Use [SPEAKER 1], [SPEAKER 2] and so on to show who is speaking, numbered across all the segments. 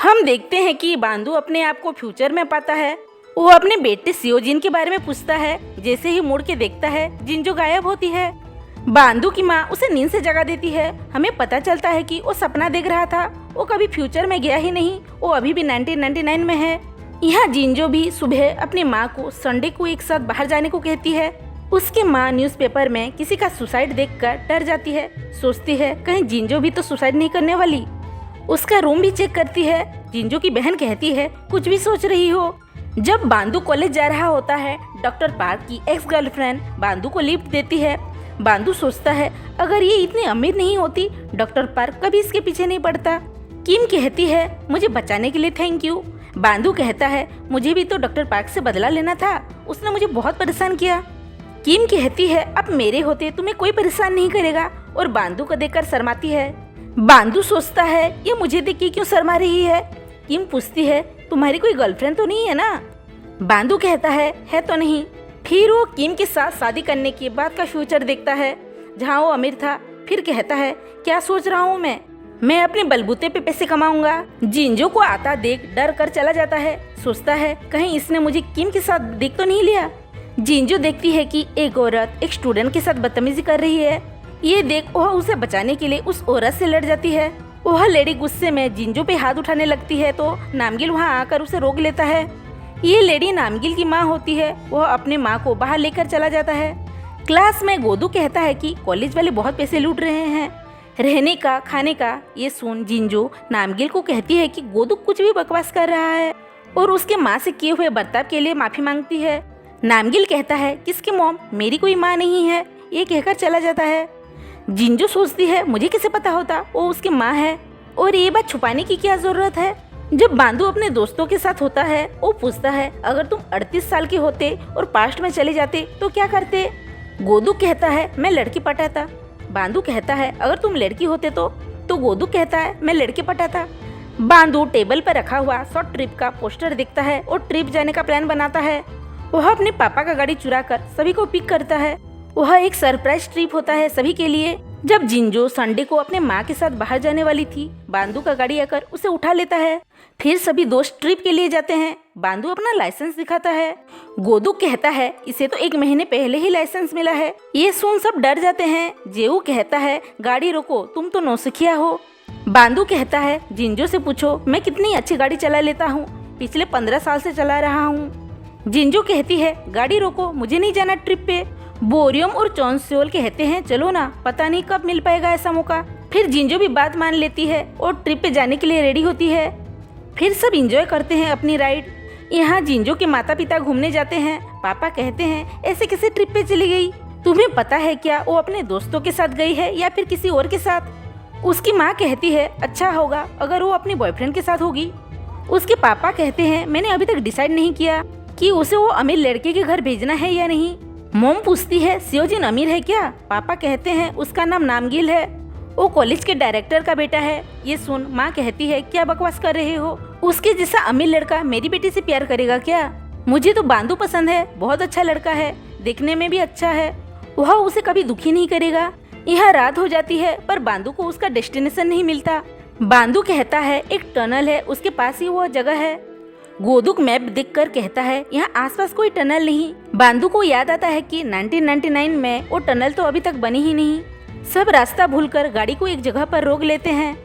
[SPEAKER 1] हम देखते हैं कि बांदू अपने आप को फ्यूचर में पाता है। वो अपने बेटे सियोजिन के बारे में पूछता है। जैसे ही मुड़ के देखता है, जिंजो गायब होती है। बांदू की माँ उसे नींद से जगा देती है। हमें पता चलता है कि वो सपना देख रहा था, वो कभी फ्यूचर में गया ही नहीं, वो अभी भी 1999 में है। यहाँ जिंजो भी सुबह अपनी माँ को संडे को एक साथ बाहर जाने को कहती है। उसकी माँ न्यूज़पेपर में किसी का सुसाइड देखकर डर जाती है। सोचती है कहीं जिंजो भी तो सुसाइड नहीं करने वाली। उसका रूम भी चेक करती है। जिंजो की बहन कहती है कुछ भी सोच रही हो। जब बांदू कॉलेज जा रहा होता है, डॉक्टर पार्क की एक्स गर्लफ्रेंड बांदू को लिफ्ट देती है। बांदू सोचता है अगर ये इतनी अमीर नहीं होती, डॉक्टर पार्क कभी इसके पीछे नहीं पड़ता। किम कहती है मुझे बचाने के लिए थैंक यू। बांदू कहता है मुझे भी तो डॉक्टर पार्क से बदला लेना था, उसने मुझे बहुत परेशान किया। किम कहती है अब मेरे होते तुम्हें कोई परेशान नहीं करेगा, और बांदू को देखकर शर्माती है। बांदू सोचता है ये मुझे देख के क्यों शर्मा रही है। किम पूछती है तुम्हारी कोई गर्लफ्रेंड तो नहीं है ना। बांदू कहता है तो नहीं। फिर वो किम के साथ शादी करने के बाद का फ्यूचर देखता है, जहाँ वो अमीर था। फिर कहता है क्या सोच रहा हूँ मैं अपने बलबूते पे पैसे कमाऊंगा। जिंजो को आता देख डर कर चला जाता है। सोचता है कहीं इसने मुझे किम के साथ देख तो नहीं लिया। जिंजो देखती है कि एक औरत एक स्टूडेंट के साथ बदतमीजी कर रही है। ये देख वह उसे बचाने के लिए उस औरत से लड़ जाती है। वह लेडी गुस्से में जिंजो पे हाथ उठाने लगती है तो नामगिल वहाँ आकर उसे रोक लेता है। ये लेडी नामगिल की माँ होती है। वह अपने माँ को बाहर लेकर चला जाता है। क्लास में गोदू कहता है कि कॉलेज वाले बहुत पैसे लूट रहे हैं, रहने का, खाने का। ये सुन जिंजो नामगिल को कहती है कि गोदू कुछ भी बकवास कर रहा है और उसके माँ से किए हुए बर्ताव के लिए माफी मांगती है। नामगिल कहता है किसकी मॉम, मेरी कोई माँ नहीं है। ये कहकर चला जाता है। जिंजो सोचती है मुझे कैसे पता होता वो उसकी माँ है, और ये बात छुपाने की क्या जरूरत है। जब बांदू अपने दोस्तों के साथ होता है, वो पूछता है अगर तुम 38 साल के होते और पास्ट में चले जाते तो क्या करते। गोदू कहता है मैं लड़की पटाता। बांदू कहता है अगर तुम लड़की होते तो गोदू कहता है मैं लड़के पटाता। बांदू टेबल पर रखा हुआ शॉर्ट ट्रिप का पोस्टर देखता है और ट्रिप जाने का प्लान बनाता है। वह अपने पापा का गाड़ी चुरा कर सभी को पिक करता है। वह एक सरप्राइज ट्रिप होता है सभी के लिए। जब जिंजो संडे को अपने माँ के साथ बाहर जाने वाली थी, बांदू का गाड़ी आकर उसे उठा लेता है। फिर सभी दोस्त ट्रिप के लिए जाते हैं। बांदू अपना लाइसेंस दिखाता है। गोदू कहता है इसे तो 1 महीने पहले ही लाइसेंस मिला है। ये सुन सब डर जाते हैं। जेऊ कहता है गाड़ी रोको, तुम तो नौसिखिया हो। बांदू कहता है जिंजो से पूछो मैं कितनी अच्छी गाड़ी चला लेता हूँ, पिछले 15 साल से चला रहा हूँ। जिंजो कहती है गाड़ी रोको, मुझे नहीं जाना ट्रिप पे। बोरियम और चॉन्सोल कहते हैं चलो ना, पता नहीं कब मिल पाएगा ऐसा मौका। फिर जिंजो भी बात मान लेती है और ट्रिप पे जाने के लिए रेडी होती है। फिर सब एंजॉय करते हैं अपनी राइड। यहाँ जिंजो के माता पिता घूमने जाते हैं। पापा कहते हैं ऐसे कैसे ट्रिप पे चली गई, तुम्हें पता है क्या वो अपने दोस्तों के साथ गई है या फिर किसी और के साथ। उसकी माँ कहती है अच्छा होगा अगर वो अपने बॉयफ्रेंड के साथ होगी। उसके पापा कहते हैं मैंने अभी तक डिसाइड नहीं किया कि उसे वो अमीर लड़के के घर भेजना है या नहीं। मॉम पूछती है सियोजिन अमीर है क्या। पापा कहते हैं उसका नाम नामगिल है, वो कॉलेज के डायरेक्टर का बेटा है। ये सुन माँ कहती है क्या बकवास कर रहे हो, उसके जैसा अमीर लड़का मेरी बेटी से प्यार करेगा क्या। मुझे तो बांदू पसंद है, बहुत अच्छा लड़का है, देखने में भी अच्छा है, वह उसे कभी दुखी नहीं करेगा। यहाँ रात हो जाती है पर बांदू को उसका डेस्टिनेशन नहीं मिलता। बांदू कहता है एक टनल है, उसके पास ही वह जगह है। गोदुक मैप देखकर कहता है यहाँ आसपास कोई टनल नहीं। बांदू को याद आता है कि 1999 में वो टनल तो अभी तक बनी ही नहीं। सब रास्ता भूलकर गाड़ी को एक जगह पर रोक लेते हैं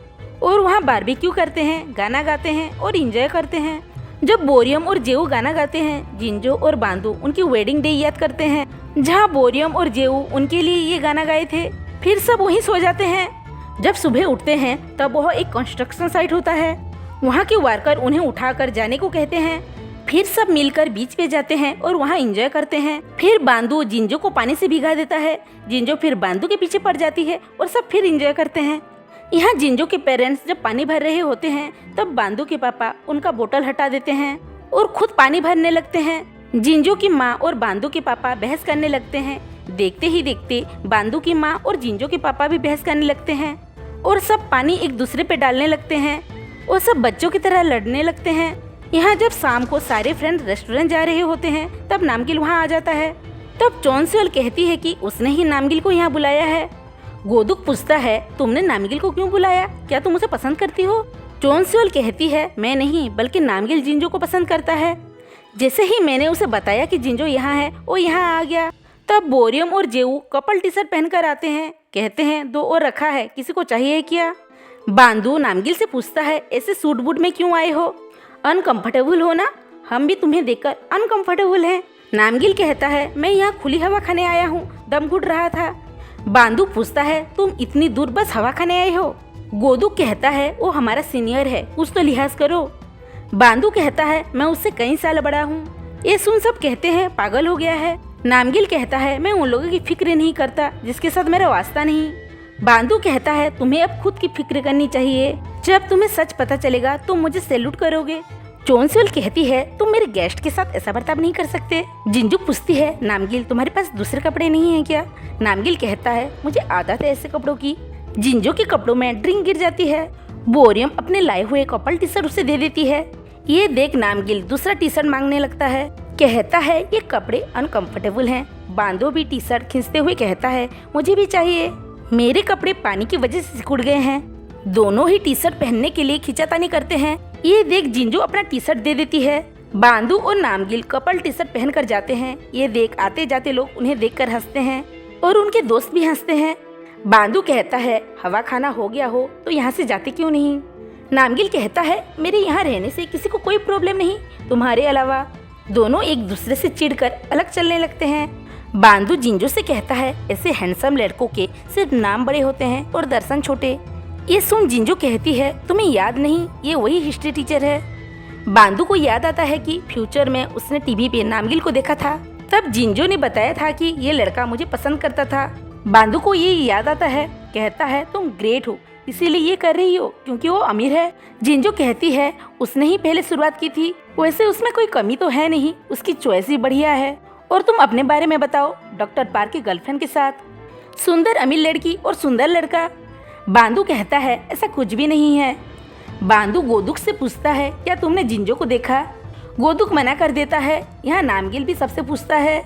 [SPEAKER 1] और वहाँ बारबेक्यू करते हैं, गाना गाते हैं और एंजॉय करते हैं। जब बोरियम और जेऊ गाना गाते हैं, जिंजो और बांदू उनकी वेडिंग डे याद करते हैं, जहाँ बोरियम और जेऊ उनके लिए ये गाना गाए थे। फिर सब वहीं सो जाते हैं। जब सुबह उठते हैं तब वह एक कंस्ट्रक्शन साइट होता है। वहाँ के वर्कर उन्हें उठाकर जाने को कहते हैं। फिर सब मिलकर बीच पे जाते हैं और वहाँ एंजॉय करते हैं। फिर बांदू जिंजो को पानी से भिगा देता है। जिंजो फिर बांदू के पीछे पड़ जाती है और सब फिर एंजॉय करते हैं। यहाँ जिंजो के पेरेंट्स जब पानी भर रहे होते हैं तब बांदू के पापा उनका बोतल हटा देते हैं और खुद पानी भरने लगते हैं। जिंजो की माँ और बांदू के पापा बहस करने लगते हैं। देखते ही देखते बांदू की माँ और जिंजो के पापा भी बहस करने लगते हैं और सब पानी एक दूसरे पे डालने लगते हैं और सब बच्चों की तरह लड़ने लगते हैं। यहाँ जब शाम को सारे फ्रेंड रेस्टोरेंट जा रहे होते हैं तब नामगिल वहाँ आ जाता है। तब चॉन्सोल कहती है कि उसने ही नामगिल को यहाँ बुलाया है। गोदुक पूछता है तुमने नामगिल को क्यों बुलाया, क्या तुम उसे पसंद करती हो। चोनसोल कहती है मैं नहीं बल्कि नामगिल जिंजो को पसंद करता है। जैसे ही मैंने उसे बताया कि जिंजो यहाँ है, वो यहाँ आ गया। तब बोरियम और जेऊ कपल टी शर्ट पहनकर आते हैं। कहते हैं 2 और रखा है, किसी को चाहिए क्या? बांदू नामगिल से पूछता है ऐसे सूट बूट में क्यों आए हो? अनकंफर्टेबल हो ना? हम भी तुम्हें देखकर अनकंफर्टेबल हैं। नामगिल कहता है मैं यहाँ खुली हवा खाने आया हूँ, दम घुट रहा था। बांदू पूछता है तुम इतनी दूर बस हवा खाने आए हो? गोदू कहता है वो हमारा सीनियर है, कुछ तो लिहाज करो। बांदू कहता है मैं उससे कई साल बड़ा हूँ। ये सुन सब कहते हैं पागल हो गया है। नामगिल कहता है मैं उन लोगों की फिक्र नहीं करता जिसके साथ मेरा वास्ता नहीं। बांदू कहता है तुम्हें अब खुद की फिक्र करनी चाहिए। जब तुम्हें सच पता चलेगा तुम मुझे सैल्यूट करोगे। चोनसोल कहती है तुम मेरे गेस्ट के साथ ऐसा बर्ताव नहीं कर सकते। जिंजू पूछती है नामगिल तुम्हारे पास दूसरे कपड़े नहीं है क्या? नामगिल कहता है मुझे आदत है ऐसे कपड़ों की। जिंजो के कपड़ों में ड्रिंक गिर जाती है। बोरियम अपने लाए हुए कपल टी शर्ट उसे दे देती है। ये देख नामगिल दूसरा टी शर्ट मांगने लगता है। कहता है ये कपड़े अनकंफर्टेबल हैं। बांदो भी टी शर्ट खींचते हुए कहता है मुझे भी चाहिए, मेरे कपड़े पानी की वजह से सिकुड़ गए हैं। दोनों ही टी शर्ट पहनने के लिए खींचातानी करते हैं। ये देख जिंजो अपना टी शर्ट दे देती है। बांदू और नामगिल कपल टी शर्ट पहन कर जाते हैं। ये देख आते जाते लोग उन्हें देखकर हंसते हैं और उनके दोस्त भी हंसते हैं। बांदू कहता है हवा खाना हो गया हो तो यहाँ से जाते क्यों नहीं? नामगिल कहता है मेरे यहाँ रहने से किसी को कोई प्रॉब्लम नहीं तुम्हारे अलावा। दोनों एक दूसरे से चिढ़कर अलग चलने लगते हैं। बांदू जिंजो से कहता है ऐसे हैंडसम लड़कों के सिर्फ नाम बड़े होते हैं और दर्शन छोटे। ये सुन जिंजो कहती है तुम्हें याद नहीं ये वही हिस्ट्री टीचर है। बांदू को याद आता है कि फ्यूचर में उसने टीवी पे नामगिल को देखा था। तब जिंजो ने बताया था कि ये लड़का मुझे पसंद करता था। बांदू को ये याद आता है। कहता है तुम ग्रेट हो इसीलिए ये कर रही हो क्योंकि वो अमीर है। जिंजो कहती है उसने ही पहले शुरुआत की थी, वैसे उसमें कोई कमी तो है नहीं, उसकी चॉइस ही बढ़िया है। और तुम अपने बारे में बताओ। डॉक्टर पार्क की गर्लफ्रेंड के साथ सुंदर अमीर लड़की और सुंदर लड़का। बांदू कहता है ऐसा कुछ भी नहीं है। बांदू गोदुक से पूछता है क्या तुमने जिंजो को देखा? गोदुक मना कर देता है। यहाँ नामगिल भी सबसे पूछता है।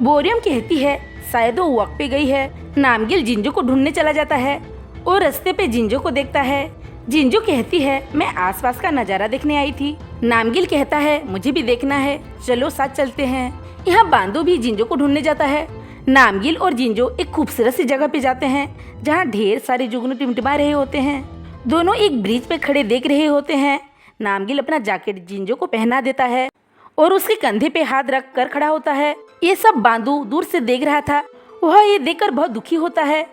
[SPEAKER 1] बोरियम कहती है शायद वो वक्त पे गई है। नामगिल जिंजो को ढूंढने चला जाता है और रास्ते पे जिंजो को देखता है। जिंजो कहती है मैं आसपास का नजारा देखने आई थी। नामगिल कहता है मुझे भी देखना है, चलो साथ चलते हैं। यहाँ बांदू भी जिंजो को ढूंढने जाता है। नामगिल और जिंजो एक खूबसूरत सी जगह पे जाते हैं जहाँ ढेर सारे जुगनू टिमटिमा रहे होते हैं। दोनों एक ब्रिज पे खड़े देख रहे होते हैं। नामगिल अपना जैकेट जिंजो को पहना देता है और उसके कंधे पे हाथ रख कर खड़ा होता है। ये सब बांदू दूर से देख रहा था। वह ये देखकर बहुत दुखी होता है।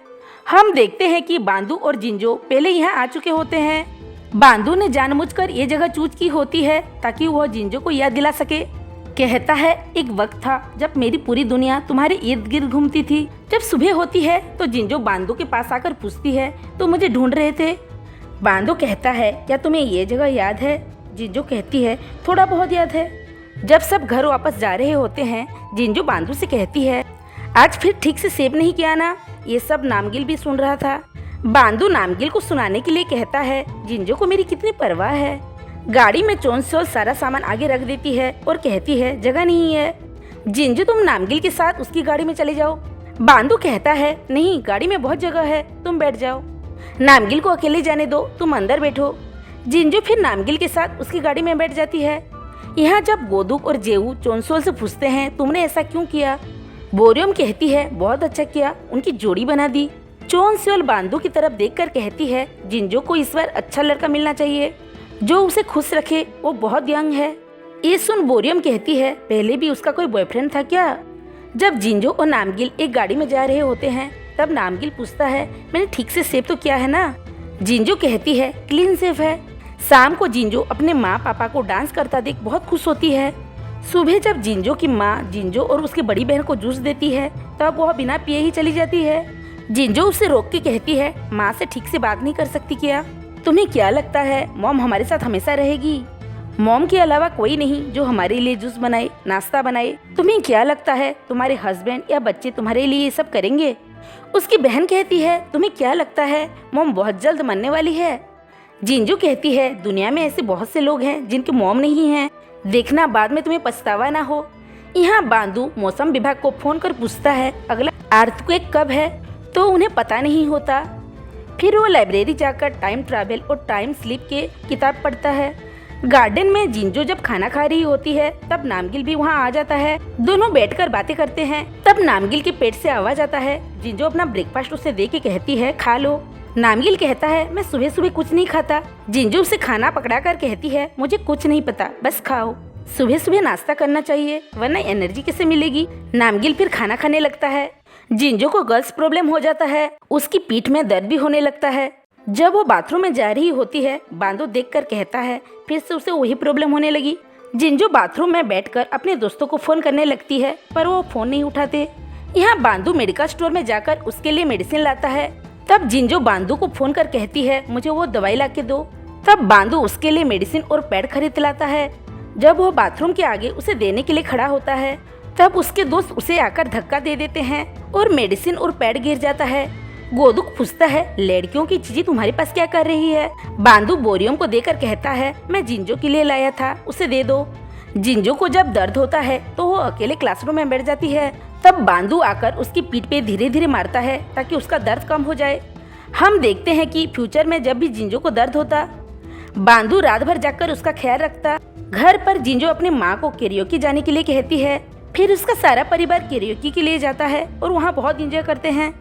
[SPEAKER 1] हम देखते हैं कि बांदू और जिंजो पहले यहाँ आ चुके होते हैं। बांदू ने जानबूझकर ये जगह चूज की होती है ताकि वह जिंजो को याद दिला सके। कहता है एक वक्त था जब मेरी पूरी दुनिया तुम्हारे इर्द गिर्द घूमती थी। जब सुबह होती है तो जिंजो बांदू के पास आकर पूछती है तो मुझे ढूंढ रहे थे। बांदू कहता है क्या तुम्हें ये जगह याद है? जिंजो कहती है थोड़ा बहुत याद है। जब सब घर वापस जा रहे होते हैं जिंजो बांदू से कहती है आज फिर ठीक से सेव नहीं किया ना? ये सब नामगिल भी सुन रहा था। बांदू नामगिल को सुनाने के लिए कहता है जिंजो को मेरी कितनी परवाह है। गाड़ी में चोनसोल सारा सामान आगे रख देती है और कहती है जगह नहीं है। जिंजो तुम नामगिल के साथ उसकी गाड़ी में चले जाओ। बांदू कहता है नहीं गाड़ी में बहुत जगह है, तुम बैठ जाओ। नामगिल को अकेले जाने दो, तुम अंदर बैठो। जिंजो फिर नामगिल के साथ उसकी गाड़ी में बैठ जाती है। यहाँ जब गोदुक और जेऊ चोनसोल से पूछते हैं तुमने ऐसा क्यों किया? बोरियम कहती है बहुत अच्छा किया, उनकी जोड़ी बना दी। चोनसोल बांदू की तरफ देखकर कहती है जिंजो को इस बार अच्छा लड़का मिलना चाहिए जो उसे खुश रखे, वो बहुत यंग है। ये सुन बोरियम कहती है पहले भी उसका कोई बॉयफ्रेंड था क्या? जब जिंजो और नामगिल एक गाड़ी में जा रहे होते हैं तब नामगिल पूछता है मैंने ठीक से सेव तो किया है ना? जिंजो कहती है क्लीन सेव है। शाम को जिंजो अपने माँ पापा को डांस करता देख बहुत खुश होती है। सुबह जब जिंजो की माँ जिंजो और उसकी बड़ी बहन को जूस देती है तब वह बिना पिए ही चली जाती है। जिंजो उसे रोक के कहती है माँ से ठीक से बात नहीं कर सकती क्या? तुम्हें क्या लगता है मॉम हमारे साथ हमेशा रहेगी? मॉम के अलावा कोई नहीं जो हमारे लिए जूस बनाए, नाश्ता बनाए। तुम्हें क्या लगता है तुम्हारे हस्बैंड या बच्चे तुम्हारे लिए ये सब करेंगे? उसकी बहन कहती है तुम्हें क्या लगता है मॉम बहुत जल्द मरने वाली है? जिंजो कहती है दुनिया में ऐसे बहुत से लोग हैं जिनके मॉम नहीं है, देखना बाद में तुम्हें पछतावा ना हो। यहाँ बांदू मौसम विभाग को फोन कर पूछता है अगला अर्थक्वेक कब है, तो उन्हें पता नहीं होता। फिर वो लाइब्रेरी जाकर टाइम ट्रैवल और टाइम स्लिप के किताब पढ़ता है। गार्डन में जिंजो जब खाना खा रही होती है तब नामगिल भी वहाँ आ जाता है। दोनों बैठकर बातें करते हैं। तब नामगिल के पेट से आवाज आता है। जिंजो अपना ब्रेकफास्ट उसे दे के कहती है खा लो। नामगिल कहता है मैं सुबह सुबह कुछ नहीं खाता। जिंजो उसे खाना पकड़ा कर कहती है मुझे कुछ नहीं पता, बस खाओ। सुबह सुबह नाश्ता करना चाहिए वरना एनर्जी कैसे मिलेगी। नामगिल फिर खाना खाने लगता है। जिंजो को गर्ल्स प्रॉब्लम हो जाता है। उसकी पीठ में दर्द भी होने लगता है। जब वो बाथरूम में जा रही होती है बांदो देखकर कहता है फिर से उसे वही प्रॉब्लम होने लगी। जिंजो बाथरूम में बैठकर अपने दोस्तों को फोन करने लगती है पर वो फोन नहीं उठाते। यहाँ बांदो मेडिकल स्टोर में जाकर उसके लिए मेडिसिन लाता है। तब जिंजो बांदो को फोन कर कहती है मुझे वो दवाई ला के दो। तब बांदो उसके लिए मेडिसिन और पैड खरीद लाता है। जब वो बाथरूम के आगे उसे देने के लिए खड़ा होता है तब उसके दोस्त उसे आकर धक्का दे देते हैं और मेडिसिन और पैड गिर जाता है। गोदुक पूछता है लड़कियों की चीजें तुम्हारे पास क्या कर रही है। बांदो बोरियम को देकर कहता है मैं जिंजो के लिए लाया था, उसे दे दो। जिंजो को जब दर्द होता है तो वो अकेले क्लासरूम में बैठ जाती है। तब बांदो आकर उसकी पीठ पे धीरे धीरे मारता है ताकि उसका दर्द कम हो जाए। हम देखते हैं कि फ्यूचर में जब भी जिंजो को दर्द होता बांदो रात भर जाकर उसका ख्याल रखता। घर पर जिंजो अपनी माँ को कैरियोकी जाने के लिए कहती है। फिर उसका सारा परिवार कैरियोकी के लिए जाता है और वहाँ बहुत एंजॉय करते हैं।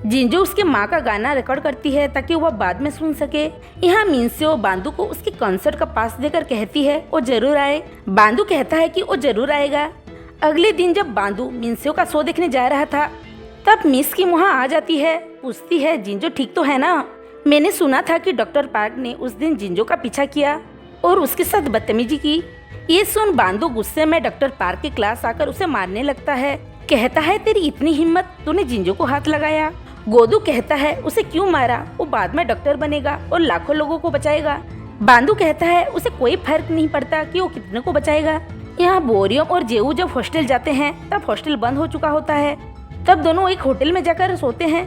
[SPEAKER 1] जिंजो उसके माँ का गाना रिकॉर्ड करती है ताकि वह बाद में सुन सके। यहाँ मिन्स्यो बांदो को उसके कॉन्सर्ट का पास देकर कहती है वो जरूर आए। बांदो कहता है कि वो जरूर आएगा। अगले दिन जब बांदो मिन्स्यो का शो देखने जा रहा था तब मिस की वहाँ आ जाती है। पूछती है जिंजो ठीक तो है ना। मैंने सुना था कि डॉक्टर पार्क ने उस दिन जिंजो का पीछा किया और उसके साथ बदतमीजी की। ये सुन बांदो गुस्से में डॉक्टर पार्क की क्लास आकर उसे मारने लगता है। कहता है तेरी इतनी हिम्मत, तूने जिंजो को हाथ लगाया। गोदू कहता है उसे क्यों मारा, वो बाद में डॉक्टर बनेगा और लाखों लोगों को बचाएगा। बांदू कहता है उसे कोई फर्क नहीं पड़ता कि वो कितने को बचाएगा। यहाँ बोरियम और जेऊ जब हॉस्टल जाते हैं तब हॉस्टल बंद हो चुका होता है। तब दोनों एक होटल में जाकर सोते हैं।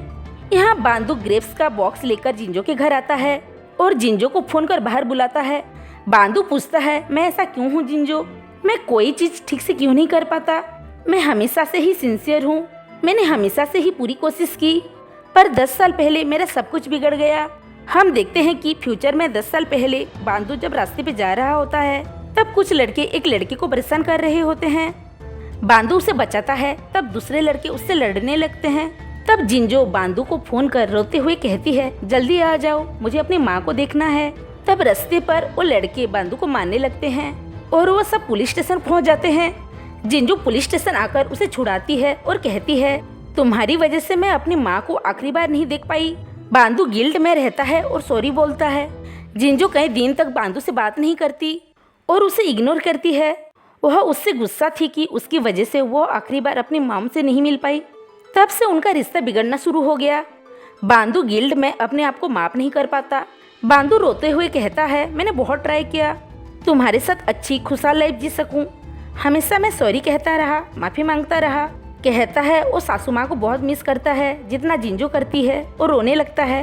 [SPEAKER 1] यहाँ बांदू ग्रेप्स का बॉक्स लेकर जिंजो के घर आता है और जिंजो को फोन कर बाहर बुलाता है। बांदू पूछता है मैं ऐसा क्यों हूँ जिंजो, मैं कोई चीज ठीक से क्यों नहीं कर पाता। मैं हमेशा से ही सिंसियर हूँ, मैंने हमेशा से ही पूरी कोशिश की, पर 10 साल पहले मेरा सब कुछ बिगड़ गया। हम देखते हैं कि फ्यूचर में 10 साल पहले बांदू जब रास्ते पे जा रहा होता है तब कुछ लड़के एक लड़के को परेशान कर रहे होते हैं। बांदू उसे बचाता है। तब दूसरे लड़के उससे लड़ने लगते हैं। तब जिंजो बांदू को फोन कर रोते हुए कहती है जल्दी आ जाओ, मुझे अपनी माँ को देखना है। तब रास्ते पर वो लड़के बांदू को मारने लगते हैं और वो सब पुलिस स्टेशन पहुँच जाते हैं। जिंजो पुलिस स्टेशन आकर उसे छुड़ाती है और कहती है तुम्हारी वजह से मैं अपनी माँ को आखिरी बार नहीं देख पाई। बांदू गिल्ट में रहता है और सॉरी बोलता है। जिंजो कई दिन तक बांदू से बात नहीं करती और उसे इग्नोर करती है। वह उससे गुस्सा थी कि उसकी वजह से वो आखिरी बार अपनी माँ से नहीं मिल पाई। तब से उनका रिश्ता बिगड़ना शुरू हो गया। बांदू गिल्ड में अपने आप को माफ नहीं कर पाता। बांदू रोते हुए कहता है मैंने बहुत ट्राई किया तुम्हारे साथ अच्छी खुशहाल लाइफ जी सकूं। हमेशा मैं सॉरी कहता रहा, माफी मांगता रहा। कहता है वो सासू माँ को बहुत मिस करता है जितना जिंजो करती है और रोने लगता है।